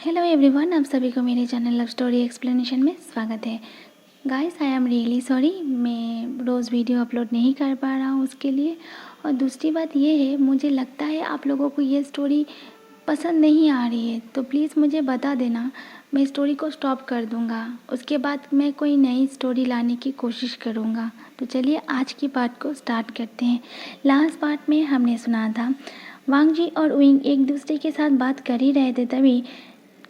Hello everyone, आप सभी को मेरे चैनल लव स्टोरी एक्सप्लेनेशन में स्वागत है। Guys, I am really sorry, मैं रोज़ वीडियो अपलोड नहीं कर पा रहा हूँ उसके लिए। और दूसरी बात ये है, मुझे लगता है आप लोगों को ये स्टोरी पसंद नहीं आ रही है, तो प्लीज़ मुझे बता देना, मैं स्टोरी को स्टॉप कर दूँगा। उसके बाद मैं कोई नई स्टोरी लाने की कोशिश करूँगा। तो चलिए आज की पार्ट को स्टार्ट करते हैं। लास्ट पार्ट में हमने सुना था वांग जी और विंग एक दूसरे के साथ बात कर ही रहे थे, तभी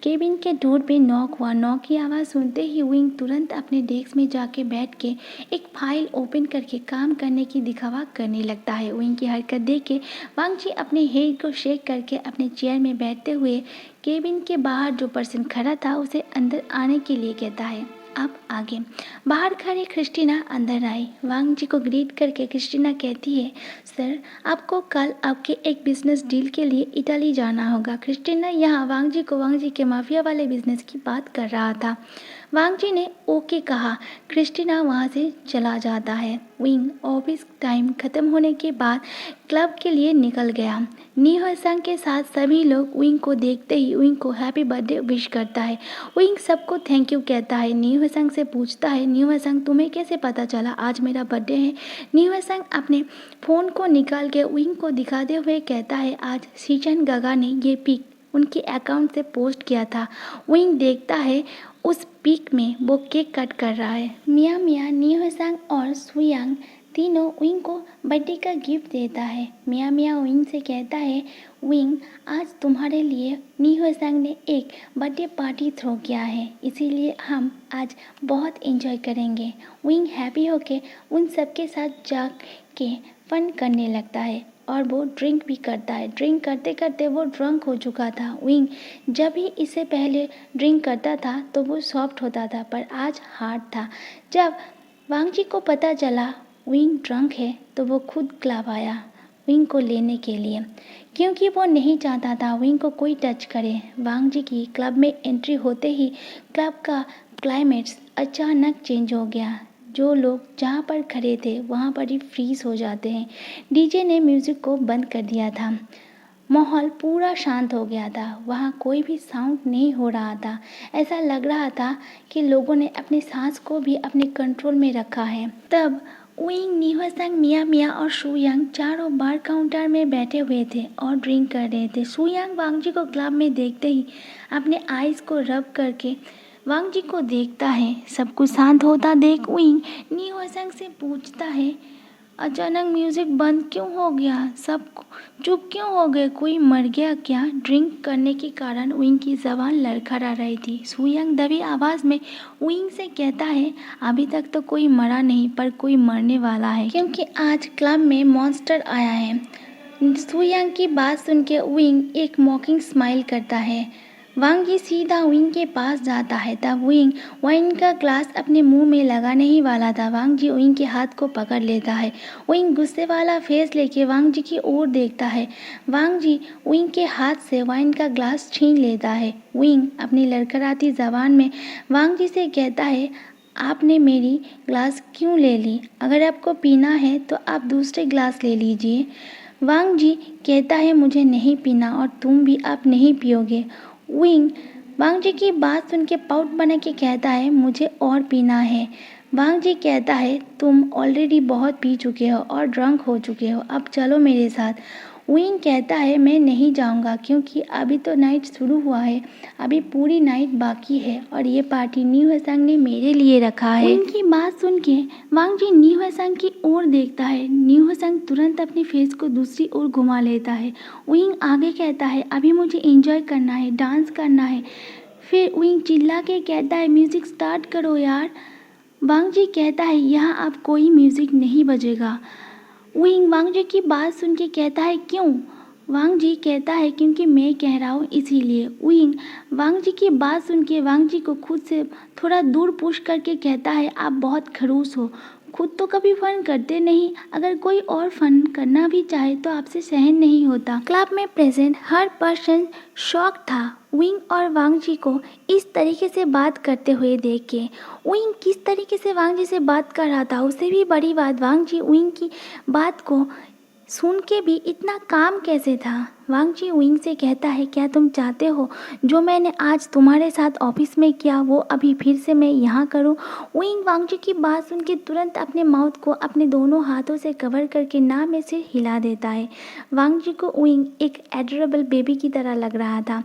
केबिन के डोर पे नॉक हुआ। नॉक की आवाज़ सुनते ही विंग तुरंत अपने डेस्क में जाके बैठ के एक फाइल ओपन करके काम करने की दिखावा करने लगता है। विंग की हरकत देख के वांग जी अपने हेड को शेक करके अपने चेयर में बैठते हुए केबिन के बाहर जो पर्सन खड़ा था उसे अंदर आने के लिए कहता है। अब आगे बाहर खड़ी क्रिस्टीना अंदर आई। वांग जी को ग्रीट करके क्रिस्टीना कहती है, सर आपको कल आपके एक बिजनेस डील के लिए इटली जाना होगा। क्रिस्टीना यहाँ वांग जी के माफिया वाले बिजनेस की बात कर रहा था। वांग जी ने ओके कहा। क्रिस्टीना वहाँ से चला जाता है। विंग ऑफिस टाइम ख़त्म होने के बाद क्लब के लिए निकल गया। नी हसन के साथ सभी लोग विंग को देखते ही विंग को हैप्पी बर्थडे विश करता है। विंग सबको थैंक यू कहता है। नी हसन से पूछता है, नी हसन तुम्हें कैसे पता चला आज मेरा बर्थडे है? नी हसन अपने फ़ोन को निकाल के विंग को दिखाते हुए कहता है, आज सीचन गगा ने ये पिक उनके अकाउंट से पोस्ट किया था। विंग देखता है उस पिक में वो केक कट कर रहा है। मिया मिया, नी हसन और सुयांग तीनों विंग को बर्थडे का गिफ्ट देता है। मिया मिया विंग से कहता है, विंग आज तुम्हारे लिए नी हसन ने एक बर्थडे पार्टी थ्रो किया है, इसीलिए हम आज बहुत एंजॉय करेंगे। विंग हैप्पी होके उन सबके साथ जा के फन करने लगता है और वो ड्रिंक भी करता है। ड्रिंक करते करते वो ड्रंक हो चुका था। विंग जब भी इससे पहले ड्रिंक करता था तो वो सॉफ्ट होता था, पर आज हार्ड था। जब वांग जी को पता चला विंग ड्रंक है तो वो खुद क्लब आया विंग को लेने के लिए, क्योंकि वो नहीं चाहता था विंग को कोई टच करे। वांग जी की क्लब में एंट्री होते ही क्लब का क्लाइमेट्स अचानक चेंज हो गया। जो लोग जहाँ पर खड़े थे वहाँ पर ही फ्रीज हो जाते हैं। डीजे ने म्यूज़िक को बंद कर दिया था। माहौल पूरा शांत हो गया था। वहाँ कोई भी साउंड नहीं हो रहा था। ऐसा लग रहा था कि लोगों ने अपने सांस को भी अपने कंट्रोल में रखा है। तब विंग, नी हसन, मिया मिया और सुयांग चारों बार काउंटर में बैठे हुए थे और ड्रिंक कर रहे थे। सुयांग वांग जी को क्लब में देखते ही अपने आइज़ को रब करके वांग जी को देखता है। सब कुछ शांत होता देख विंग नी हसन से पूछता है, अचानक म्यूजिक बंद क्यों हो गया? सब चुप क्यों हो गए? कोई मर गया क्या? ड्रिंक करने के कारण विंग की जबान लड़खड़ा रही थी। सुयांग दबी आवाज़ में विंग से कहता है, अभी तक तो कोई मरा नहीं, पर कोई मरने वाला है, क्योंकि आज क्लब में मॉन्स्टर आया है। सुयांग की बात सुन के विंग एक मॉकिंग स्माइल करता है। वांग जी सीधा विंग के पास जाता है। तब विंग वाइन का ग्लास अपने मुंह में लगाने ही वाला था। वांग जी विंग के हाथ को पकड़ लेता है। विंग गुस्से वाला फेस लेके वांग जी की ओर देखता है। वांग जी विंग के हाथ से वाइन का ग्लास छीन लेता है। विंग अपनी लड़खड़ाती जबान में वांग जी से कहता है, आपने मेरी ग्लास क्यों ले ली? अगर आपको पीना है तो आप दूसरे ग्लास ले लीजिए। वांग जी कहता है, मुझे नहीं पीना और तुम भी अब नहीं पियोगे। विंग वांग जी की बात सुन के पाउट बना के कहता है, मुझे और पीना है। वांग जी कहता है, तुम ऑलरेडी बहुत पी चुके हो और ड्रंक हो चुके हो, अब चलो मेरे साथ। विंग कहता है, मैं नहीं जाऊंगा, क्योंकि अभी तो नाइट शुरू हुआ है, अभी पूरी नाइट बाकी है और ये पार्टी नी हसन ने मेरे लिए रखा है। विंग की बात सुन के वांग जी नी हसन की ओर देखता है। नी हसन तुरंत अपने फेस को दूसरी ओर घुमा लेता है। विंग आगे कहता है, अभी मुझे एंजॉय करना है, डांस करना है। फिर विंग चिल्ला के कहता है, म्यूज़िक स्टार्ट करो यार। वांग जी कहता है, यहाँ अब कोई म्यूज़िक नहीं बजेगा। विंग वांग जी की बात सुन के कहता है, क्यों? वांग जी कहता है, क्योंकि मैं कह रहा हूँ इसीलिए। विंग वांग जी की बात सुन के वांग जी को खुद से थोड़ा दूर पुश करके कहता है, आप बहुत खड़ूस हो, खुद तो कभी फन करते नहीं, अगर कोई और फन करना भी चाहे तो आपसे सहन नहीं होता। क्लब में प्रेजेंट हर पर्सन शॉक था विंग और वांग जी को इस तरीके से बात करते हुए देख के। विंग किस तरीके से वांग जी से बात कर रहा था, उससे भी बड़ी बात, वांग जी विंग की बात को सुन के भी इतना काम कैसे था। वांग जी उइंग से कहता है, क्या तुम चाहते हो जो मैंने आज तुम्हारे साथ ऑफिस में किया वो अभी फिर से मैं यहाँ करूँ। उइंग वांग जी की बात सुन के तुरंत अपने माउथ को अपने दोनों हाथों से कवर करके ना में से हिला देता है। वांग जी को उइंग एक एडोरेबल बेबी की तरह लग रहा था।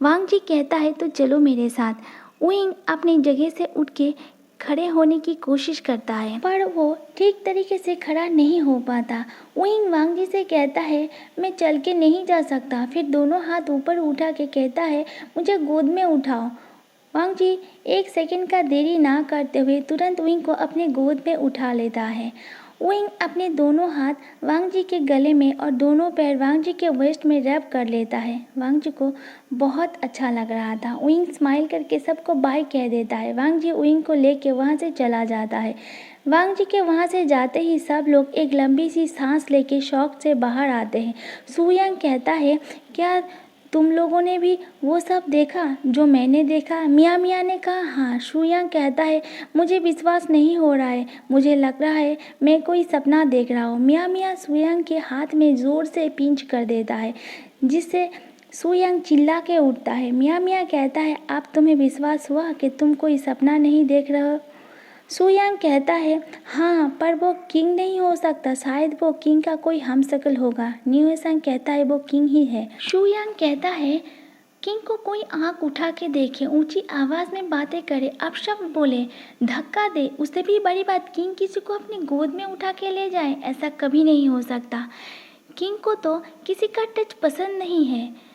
वांग जी कहता है, तो चलो मेरे साथ। उइंग अपनी जगह से उठ के खड़े होने की कोशिश करता है, पर वो ठीक तरीके से खड़ा नहीं हो पाता। उइंग वांग जी से कहता है, मैं चल के नहीं जा सकता। फिर दोनों हाथ ऊपर उठा के कहता है, मुझे गोद में उठाओ। वांग जी एक सेकंड का देरी ना करते हुए तुरंत उइंग को अपने गोद में उठा लेता है। उइंग अपने दोनों हाथ वांग जी के गले में और दोनों पैर वांग जी के वेस्ट में रैप कर लेता है। वांग जी को बहुत अच्छा लग रहा था। उइंग स्माइल करके सबको बाय कह देता है। वांग जी उइंग को लेके वहाँ से चला जाता है। वांग जी के वहाँ से जाते ही सब लोग एक लंबी सी सांस लेके शौक से बाहर आते हैं। सुयांग कहता है, क्या तुम लोगों ने भी वो सब देखा जो मैंने देखा? मियाँ मियाँ ने कहा, हाँ। शुयांग कहता है, मुझे विश्वास नहीं हो रहा है, मुझे लग रहा है मैं कोई सपना देख रहा हूँ। मियाँ मियाँ शुयांग के हाथ में ज़ोर से पिंच कर देता है, जिससे शुयांग चिल्ला के उठता है। मियाँ मियाँ कहता है, अब तुम्हें विश्वास हुआ कि तुम कोई सपना नहीं देख रहे हो? सुयांग कहता है, हाँ, पर वो किंग नहीं हो सकता, शायद वो किंग का कोई हमशक्ल होगा। न्यूएसंग कहता है, वो किंग ही है। सुयांग कहता है, किंग को कोई आंख उठा के देखे, ऊंची आवाज में बातें करे, अपशब्द बोले, धक्का दे, उससे भी बड़ी बात किंग किसी को अपनी गोद में उठा के ले जाए, ऐसा कभी नहीं हो सकता। किंग को तो किसी का टच पसंद नहीं है।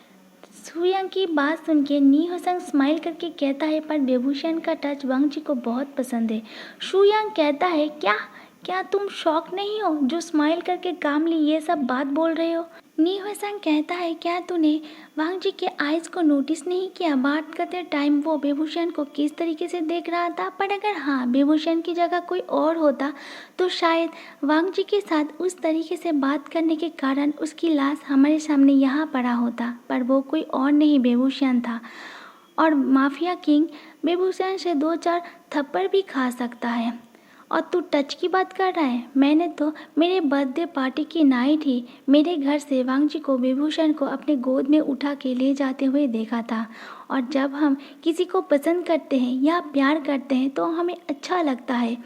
सुयांग की बात सुन के नी होसंग स्माइल करके कहता है, पर बेबूशन का टच वांग जी को बहुत पसंद है। सुयांग कहता है, क्या क्या तुम शॉक नहीं हो जो स्माइल करके कामली ये सब बात बोल रहे हो? नी होसंग कहता है, क्या तूने वांग जी के आइज को नोटिस नहीं किया? बात करते टाइम वो बेबूशन को किस तरीके से देख रहा था। पर अगर हाँ, बेबूशन की जगह कोई और होता तो शायद वांग जी के साथ उस तरीके से बात करने के कारण उसकी लाश हमारे सामने यहाँ पड़ा होता। पर वो कोई और नहीं, बेबूशन था। और माफिया किंग बेबूशन से 2-4 थप्पड़ भी खा सकता है। और तू टच की बात कर रहा है? मैंने तो मेरे बर्थडे पार्टी की नाइट ही मेरे घर से वांग जी को विभूषण को अपने गोद में उठा के ले जाते हुए देखा था। और जब हम किसी को पसंद करते हैं या प्यार करते हैं तो हमें अच्छा लगता है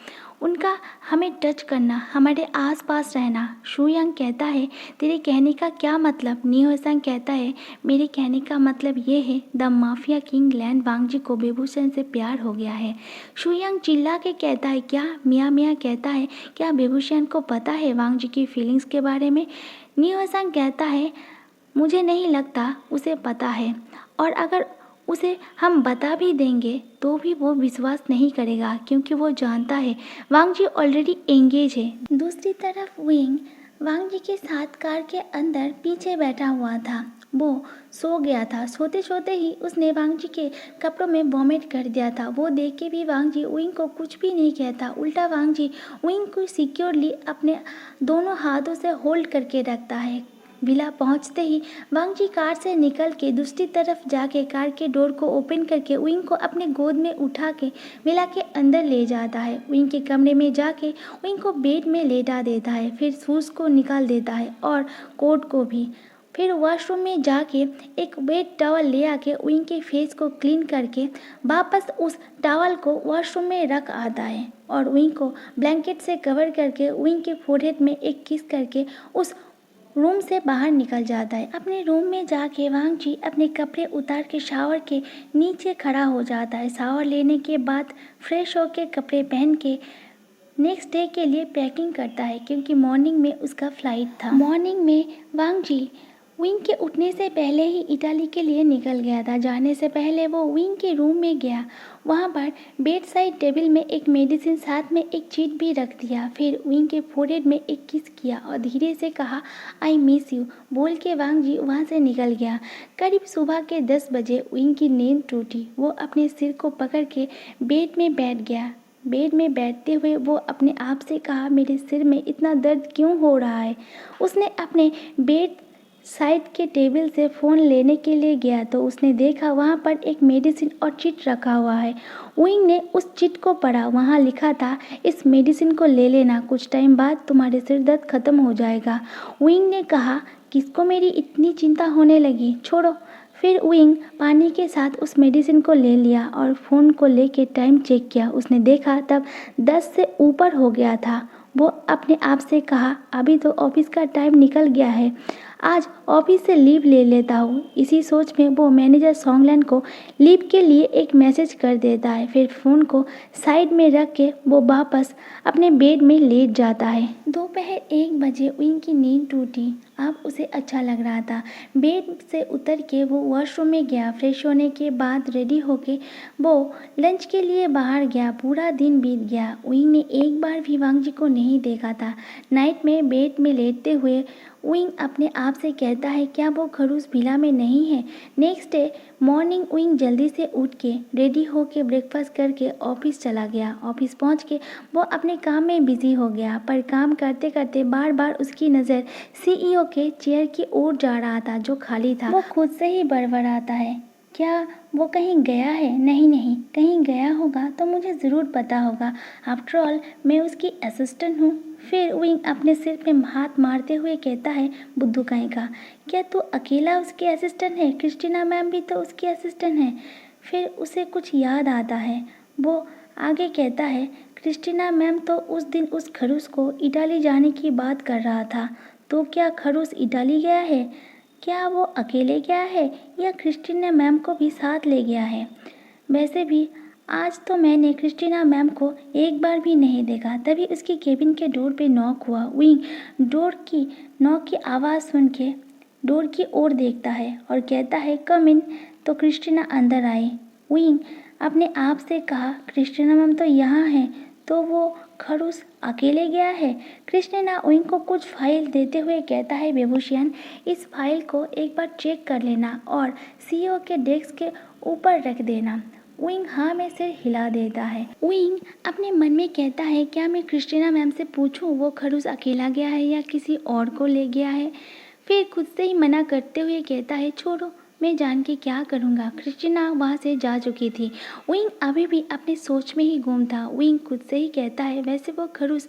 उनका हमें टच करना, हमारे आसपास रहना। शुयांग कहता है, तेरे कहने का क्या मतलब? नियोसंग कहता है, मेरे कहने का मतलब ये है, द माफिया किंग लैंड वांग जी को बेबूशन से प्यार हो गया है। शुयांग चिल्ला के कहता है, क्या? मियाँ मियाँ कहता है, क्या बेबूशन को पता है वांग जी की फीलिंग्स के बारे में? नियोसंग कहता है, मुझे नहीं लगता उसे पता है, और अगर उसे हम बता भी देंगे तो भी वो विश्वास नहीं करेगा, क्योंकि वो जानता है वांग जी ऑलरेडी एंगेज है। दूसरी तरफ विंग वांग जी के साथ कार के अंदर पीछे बैठा हुआ था। वो सो गया था। सोते सोते ही उसने वांग जी के कपड़ों में वॉमिट कर दिया था। वो देख के भी वांग जी विंग को कुछ भी नहीं कहता। उल्टा वांग जी विंग को सिक्योरली अपने दोनों हाथों से होल्ड करके रखता है। विला पहुंचते ही वांग जी कार से निकल के दूसरी तरफ जाके कार के डोर को ओपन करके विंग को अपने गोद में उठा के विला के अंदर ले जाता है। विंग के कमरे में जाके विंग को बेड में लेटा देता है, फिर शूज़ को निकाल देता है और कोट को भी। फिर वॉशरूम में जाके एक वेट टॉवल ले आके विंग के फेस को क्लीन करके वापस उस टॉवल को वॉशरूम में रख आता है और विंग को ब्लैंकेट से कवर करके विंग के फोरहेड में एक किस करके उस रूम से बाहर निकल जाता है। अपने रूम में जाके वांग जी अपने कपड़े उतार के शावर के नीचे खड़ा हो जाता है। शावर लेने के बाद फ्रेश होके कपड़े पहन के नेक्स्ट डे के लिए पैकिंग करता है, क्योंकि मॉर्निंग में उसका फ्लाइट था। मॉर्निंग में वांग जी विंग के उठने से पहले ही इटाली के लिए निकल गया था। जाने से पहले वो विंग के रूम में गया। वहाँ पर बेड साइड टेबल में एक मेडिसिन, साथ में एक चीट भी रख दिया। फिर विंग के फोरहेड में एक किस किया और धीरे से कहा, आई मिस यू बोल के वांग जी वहाँ से निकल गया। करीब सुबह के 10 बजे विंग की नींद टूटी। वो अपने सिर को पकड़ के बेड में बैठ गया। बेड में बैठते हुए वो अपने आप से कहा, मेरे सिर में इतना दर्द क्यों हो रहा है? उसने अपने बेड साइड के टेबल से फ़ोन लेने के लिए गया तो उसने देखा वहाँ पर एक मेडिसिन और चिट रखा हुआ है। विंग ने उस चिट को पढ़ा। वहाँ लिखा था, इस मेडिसिन को ले लेना, कुछ टाइम बाद तुम्हारे सिर दर्द खत्म हो जाएगा। विंग ने कहा, किसको मेरी इतनी चिंता होने लगी, छोड़ो। फिर विंग पानी के साथ उस मेडिसिन को ले लिया और फ़ोन को लेके टाइम चेक किया। उसने देखा तब 10 से ऊपर हो गया था। वो अपने आप से कहा, अभी तो ऑफिस का टाइम निकल गया है, आज ऑफिस से लीव ले लेता हूँ। इसी सोच में वो मैनेजर सॉन्गलैंड को लीव के लिए एक मैसेज कर देता है। फिर फ़ोन को साइड में रख के वो वापस अपने बेड में लेट जाता है। दोपहर 1 बजे विंग की नींद टूटी। अब उसे अच्छा लग रहा था। बेड से उतर के वो वॉशरूम में गया। फ्रेश होने के बाद रेडी होके वो लंच के लिए बाहर गया। पूरा दिन बीत गया। विंग ने एक बार भी वांग जी को नहीं देखा था। नाइट में बेड में लेटते हुए विंग अपने आप से कहता है, क्या वो खरूस विला में नहीं है। नेक्स्ट डे मॉर्निंग विंग जल्दी से उठ के रेडी होके ब्रेकफास्ट करके ऑफिस चला गया। ऑफिस पहुंच के वो अपने काम में बिजी हो गया, पर काम करते करते बार बार उसकी नज़र सीईओ के चेयर की ओर जा रहा था जो खाली था। वो खुद से ही बड़बड़ाता है, क्या वो कहीं गया है? नहीं नहीं, कहीं गया होगा तो मुझे ज़रूर पता होगा। आफ्टर ऑल मैं उसकी असिस्टेंट हूँ। फिर विंग अपने सिर पे हाथ मारते हुए कहता है, बुद्धू कहीं का, क्या तू अकेला उसकी असिस्टेंट है? क्रिस्टीना मैम भी तो उसकी असिस्टेंट है। फिर उसे कुछ याद आता है। वो आगे कहता है, क्रिस्टीना मैम तो उस दिन उस खरूस को इटाली जाने की बात कर रहा था। तो क्या खरूस इटाली गया है? क्या वो अकेले गया है या क्रिस्टीना मैम को भी साथ ले गया है? वैसे भी आज तो मैंने क्रिस्टीना मैम को एक बार भी नहीं देखा। तभी उसकी केबिन के डोर पे नॉक हुआ। विंग डोर की नॉक की आवाज़ सुन के डोर की ओर देखता है और कहता है, कम इन। तो क्रिस्टीना अंदर आई। विंग अपने आप से कहा, क्रिस्टीना मैम तो यहाँ है, तो वो खरूस अकेले गया है। क्रिस्टीना विंग को कुछ फाइल देते हुए कहता है, बेबूशियन, इस फाइल को एक बार चेक कर लेना और सीईओ के डेस्क के ऊपर रख देना। विंग हाँ में सिर हिला देता है। विंग अपने मन में कहता है, क्या मैं क्रिस्टीना मैम से पूछूं वो खरूस अकेला गया है या किसी और को ले गया है? फिर खुद से ही मना करते हुए कहता है, छोड़ो, मैं जान के क्या करूँगा। क्रिस्टीना वहाँ से जा चुकी थी। विंग अभी भी अपने सोच में ही गुम था। विंग खुद से ही कहता है, वैसे वो खरूस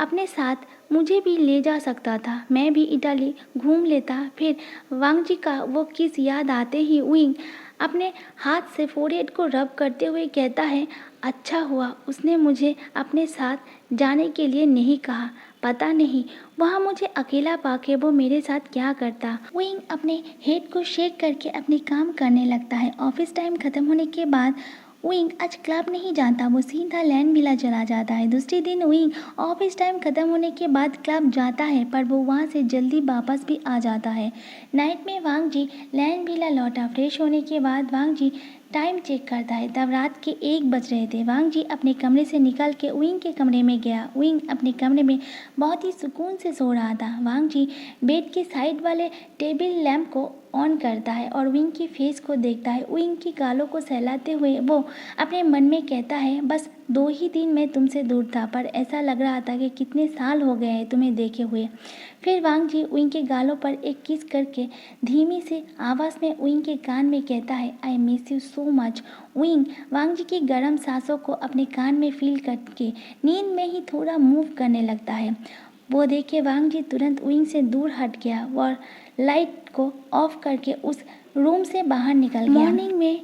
अपने साथ मुझे भी ले जा सकता था, मैं भी इटाली घूम लेता। फिर वांग जी का वो किस याद आते ही विंग अपने हाथ से फोरहेड को रब करते हुए कहता है, अच्छा हुआ उसने मुझे अपने साथ जाने के लिए नहीं कहा। पता नहीं वहाँ मुझे अकेला पाके वो मेरे साथ क्या करता। विंग अपने हेड को शेक करके अपने काम करने लगता है। ऑफिस टाइम ख़त्म होने के बाद विंग आज क्लब नहीं जाता, वो सीधा लैंड विला चला जाता है। दूसरे दिन विंग ऑफिस टाइम ख़त्म होने के बाद क्लब जाता है, पर वो वहाँ से जल्दी वापस भी आ जाता है। नाइट में वांग जी लैंड विला लौटा। फ्रेश होने के बाद वांग जी टाइम चेक करता है, तब रात के 1 बज रहे थे। वांग जी अपने कमरे से निकल के विंग के कमरे में गया। विंग अपने कमरे में बहुत ही सुकून से सो रहा था। वांग जी बेड के साइड वाले टेबल लैंप को ऑन करता है और विंग की फेस को देखता है। विंग की गालों को सहलाते हुए वो अपने मन में कहता है, बस 2 ही दिन मैं तुमसे दूर था, पर ऐसा लग रहा था कि कितने साल हो गए हैं तुम्हें देखे हुए। फिर वांग जी विंग के गालों पर एक किस करके धीमी सी आवाज़ में विंग के कान में कहता है, I miss you so much. Wing Wang ji की गर्म सांसों को अपने कान में फील करके नींद में ही थोड़ा मूव करने लगता है। वो देखे वांग जी तुरंत विंग से दूर हट गया और लाइट को ऑफ करके उस रूम से बाहर निकल गया। मॉर्निंग में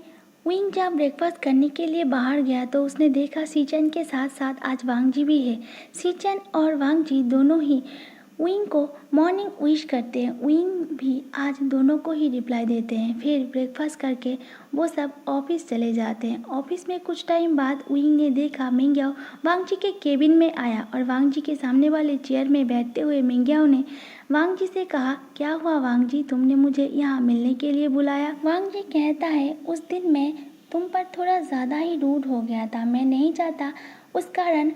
विंग जब ब्रेकफास्ट करने के लिए बाहर गया तो उसने देखा सीचन के साथ साथ आज वांग जी भी है। सीचन और वांग जी दोनों ही विंग को मॉर्निंग विश करते हैं। विंग भी आज दोनों को ही रिप्लाई देते हैं। फिर ब्रेकफास्ट करके वो सब ऑफिस चले जाते हैं। ऑफिस में कुछ टाइम बाद विंग ने देखा मिंग्याओ वांग जी के केबिन में आया और वांग जी के सामने वाले चेयर में बैठते हुए मिंग्याओ ने वांग जी से कहा, क्या हुआ वांग जी, तुमने मुझे यहाँ मिलने के लिए बुलाया? वांग जी कहता है, उस दिन मैं तुम पर थोड़ा ज़्यादा ही रूड हो गया था। मैं नहीं चाहता उस कारण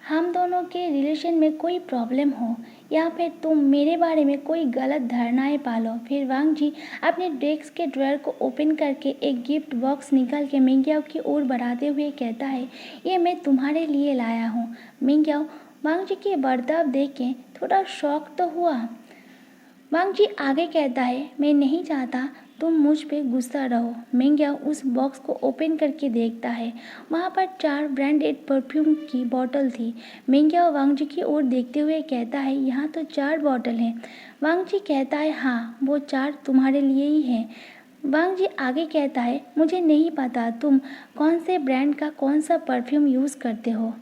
हम दोनों के रिलेशन में कोई प्रॉब्लम हो या फिर तुम मेरे बारे में कोई गलत धारणाएं पालो। फिर वांग जी अपने डेस्क के ड्रॉअर को ओपन करके एक गिफ्ट बॉक्स निकाल के मिंग्याओ की ओर बढ़ाते हुए कहता है, ये मैं तुम्हारे लिए लाया हूँ। मिंग्याओ वांग जी के बर्ताव देख के थोड़ा शॉक तो हुआ, वांग जी आगे कहता है, मैं नहीं चाहता तुम मुझ पे गुस्सा रहो। मिंग्याओ उस बॉक्स को ओपन करके देखता है। वहाँ पर 4 ब्रांडेड परफ्यूम की बोतल थी। मिंग्याओ वांग जी की ओर देखते हुए कहता है, यहाँ तो 4 बोतल हैं। वांग जी कहता है, हाँ वो 4 तुम्हारे लिए ही हैं। वांग जी आगे कहता है, मुझे नहीं पता तुम कौन से ब्रांड का कौन सा परफ्यूम यूज़ करते हो।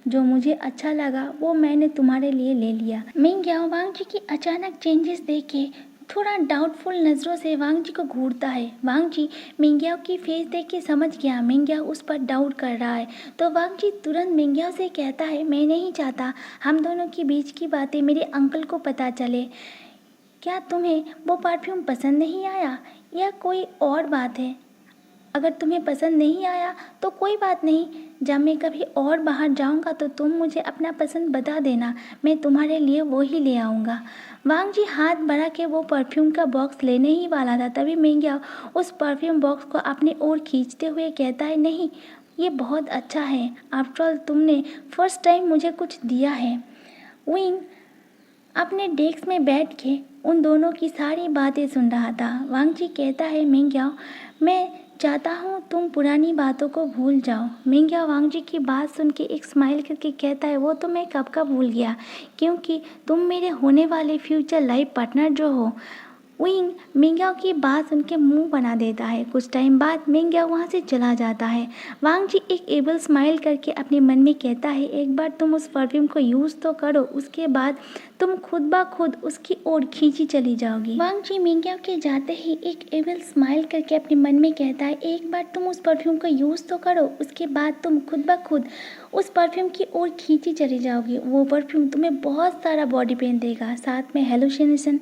जो मुझे अच्छा लगा वो मैंने तुम्हारे लिए ले लिया। मिंग्याओ वांग जी की अचानक चेंजेस देख के थोड़ा डाउटफुल नज़रों से वांग जी को घूरता है। वांग जी मिंग्याओ की फेस देख के समझ गया मिंग्याओ उस पर डाउट कर रहा है, तो वांग जी तुरंत मिंग्याओ से कहता है, मैं नहीं चाहता हम दोनों के बीच की बातें मेरे अंकल को पता चले। क्या तुम्हें वो परफ्यूम पसंद नहीं आया या कोई और बात है? अगर तुम्हें पसंद नहीं आया तो कोई बात नहीं, जब मैं कभी और बाहर जाऊंगा तो तुम मुझे अपना पसंद बता देना, मैं तुम्हारे लिए वो ही ले आऊँगा। वांग जी हाथ बढ़ा के वो परफ्यूम का बॉक्स लेने ही वाला था, तभी मिंग्याओ उस परफ्यूम बॉक्स को अपनी ओर खींचते हुए कहता है, नहीं ये बहुत अच्छा है, आफ्टर ऑल तुमने फर्स्ट टाइम मुझे कुछ दिया है। विंग अपने डेस्क में बैठ के उन दोनों की सारी बातें सुन रहा था। वांग जी कहता है, मिंग्याओ मैं चाहता हूँ तुम पुरानी बातों को भूल जाओ। मिंग्याओ वांग जी की बात सुन के एक स्माइल करके कहता है, वो तो मैं कब का भूल गया, क्योंकि तुम मेरे होने वाले फ्यूचर लाइफ पार्टनर जो हो। विंग मिंग्याओ की बात सुन के मुँह बना देता है। कुछ टाइम बाद मिंग्याओ वहाँ से चला जाता है। वांग जी एक एबल स्माइल करके अपने मन में कहता है, एक बार तुम उस परफ्यूम को यूज़ तो करो, उसके बाद तुम खुद ब खुद उसकी ओर खींची चली जाओगी। वांग जी मिंग्याओ के जाते ही एक एबल स्माइल करके अपने मन में कहता है, एक बार तुम उस परफ्यूम को यूज़ तो करो, उसके बाद तुम खुद ब खुद उस परफ्यूम की ओर खींची चली जाओगी। वो परफ्यूम तुम्हें बहुत सारा बॉडी पेन देगा, साथ में हेलुसिनेशन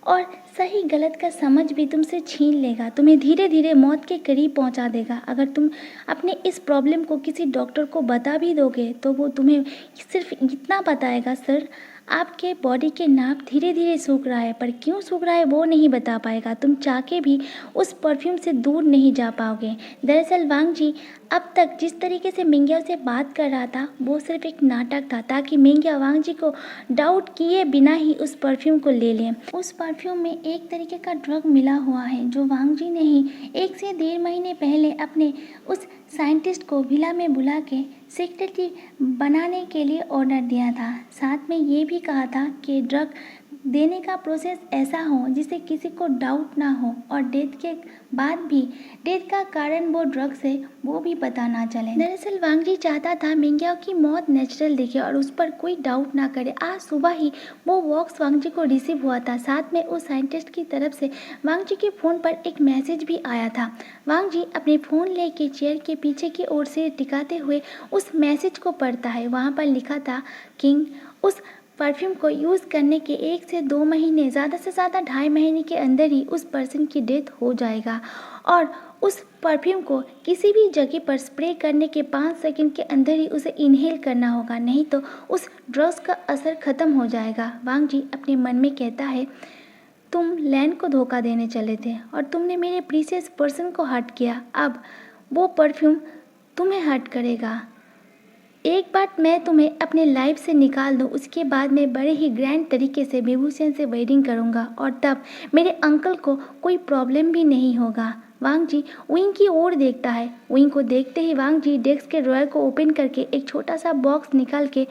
और सही गलत का समझ भी तुमसे छीन लेगा, तुम्हें धीरे धीरे मौत के करीब पहुंचा देगा। अगर तुम अपने इस प्रॉब्लम को किसी डॉक्टर को बता भी दोगे तो वो तुम्हें सिर्फ इतना बताएगा, सर आपके बॉडी के नाप धीरे धीरे सूख रहा है, पर क्यों सूख रहा है वो नहीं बता पाएगा। तुम चाह के भी उस परफ्यूम से दूर नहीं जा पाओगे। दरअसल वांग जी अब तक जिस तरीके से मिंग्याओ से बात कर रहा था वो सिर्फ एक नाटक था, ताकि मिंग्याओ वांग जी को डाउट किए बिना ही उस परफ्यूम को ले लें। उस परफ्यूम में एक तरीके का ड्रग मिला हुआ है जो वांग जी ने ही 1 से 1.5 महीने पहले अपने उस साइंटिस्ट को विला में बुला के सीक्रेटली बनाने के लिए ऑर्डर दिया था। साथ में ये भी कहा था कि ड्रग देने का प्रोसेस ऐसा हो जिससे किसी को डाउट ना हो और डेथ के बाद भी डेथ का कारण वो ड्रग से वो भी पता ना चले। दरअसल वांग जी चाहता था मिंग्याओ की मौत नेचुरल दिखे और उस पर कोई डाउट ना करे। आज सुबह ही वो बॉक्स वांग जी को रिसीव हुआ था। साथ में उस साइंटिस्ट की तरफ से वांग जी के फ़ोन पर एक मैसेज भी आया था। वांग जी अपने फ़ोन लेके चेयर के पीछे की ओर से टिकाते हुए उस मैसेज को पढ़ता है। वहाँ पर लिखा था, किंग उस परफ्यूम को यूज़ करने के 1 से 2 महीने, ज़्यादा से ज़्यादा 2.5 महीने के अंदर ही उस पर्सन की डेथ हो जाएगा और उस परफ्यूम को किसी भी जगह पर स्प्रे करने के 5 सेकंड के अंदर ही उसे इनहेल करना होगा, नहीं तो उस ड्रग्स का असर ख़त्म हो जाएगा। वांग जी अपने मन में कहता है, तुम लैन को धोखा देने चले थे और तुमने मेरे प्रीशियस पर्सन को हर्ट किया, अब वो परफ्यूम तुम्हें हर्ट करेगा। एक बार मैं तुम्हें अपने लाइफ से निकाल दूं, उसके बाद मैं बड़े ही ग्रैंड तरीके से विभूषण से वेडिंग करूंगा और तब मेरे अंकल को कोई प्रॉब्लम भी नहीं होगा। वांग जी विंग की ओर देखता है। विंग को देखते ही वांग जी डेस्क के ड्रॉयर को ओपन करके एक छोटा सा बॉक्स निकाल के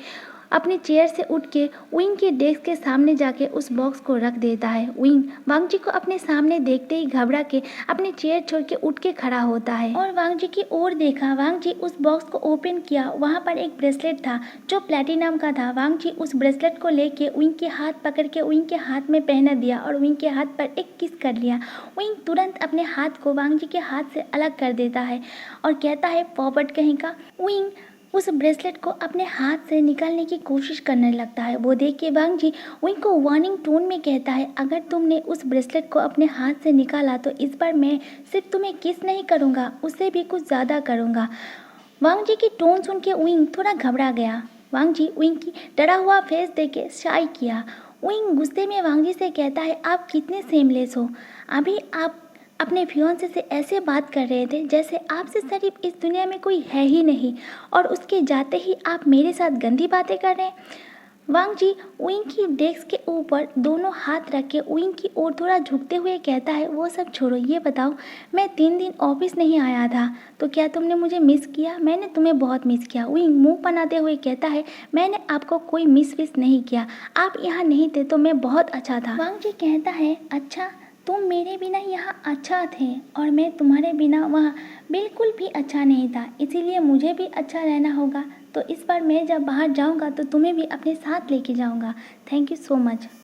अपने चेयर से उठ के विंग के डेस्क के सामने जाके उस बॉक्स को रख देता है। विंग वांग जी को अपने सामने देखते ही घबरा के अपने चेयर छोड़ के उठ के खड़ा होता है और वांग जी की ओर देखा। वांग जी उस बॉक्स को ओपन किया, वहाँ पर एक ब्रेसलेट था जो प्लेटिनम का था। वांग जी उस ब्रेसलेट को लेके विंग के हाथ पकड़ के विंग के हाथ में पहना दिया और विंग के हाथ पर एक किस कर लिया। विंग तुरंत अपने हाथ को वांग जी के हाथ से अलग कर देता है और कहता है, पॉपट कहीं का। विंग उस ब्रेसलेट को अपने हाथ से निकालने की कोशिश करने लगता है। वो देख के वांग जी विंग को वार्निंग टोन में कहता है, अगर तुमने उस ब्रेसलेट को अपने हाथ से निकाला तो इस बार मैं सिर्फ तुम्हें किस नहीं करूँगा, उससे भी कुछ ज़्यादा करूँगा। वांग जी की टोन सुन के विंग थोड़ा घबरा गया। वांग जी विंग की डरा हुआ फेस देख के शाई किया। विंग गुस्से में वांग जी से कहता है, आप कितने सेमलेस हो, अभी आप अपने फियोंसे से ऐसे बात कर रहे थे जैसे आपसे शरीफ इस दुनिया में कोई है ही नहीं और उसके जाते ही आप मेरे साथ गंदी बातें कर रहे हैं। वांग जी विंग की डेस्क के ऊपर दोनों हाथ रख के विंग की ओर थोड़ा झुकते हुए कहता है, वो सब छोड़ो, ये बताओ मैं 3 दिन ऑफिस नहीं आया था तो क्या तुमने मुझे मिस किया? मैंने तुम्हें बहुत मिस किया। विंग मुंह बनाते हुए कहता है, मैंने आपको कोई मिस विस नहीं किया, आप यहाँ नहीं थे तो मैं बहुत अच्छा था। वांग जी कहता है, अच्छा तुम मेरे बिना यहाँ अच्छा थे और मैं तुम्हारे बिना वहाँ बिल्कुल भी अच्छा नहीं था, इसीलिए मुझे भी अच्छा रहना होगा। तो इस बार मैं जब बाहर जाऊँगा तो तुम्हें भी अपने साथ लेके जाऊँगा। Thank you so much.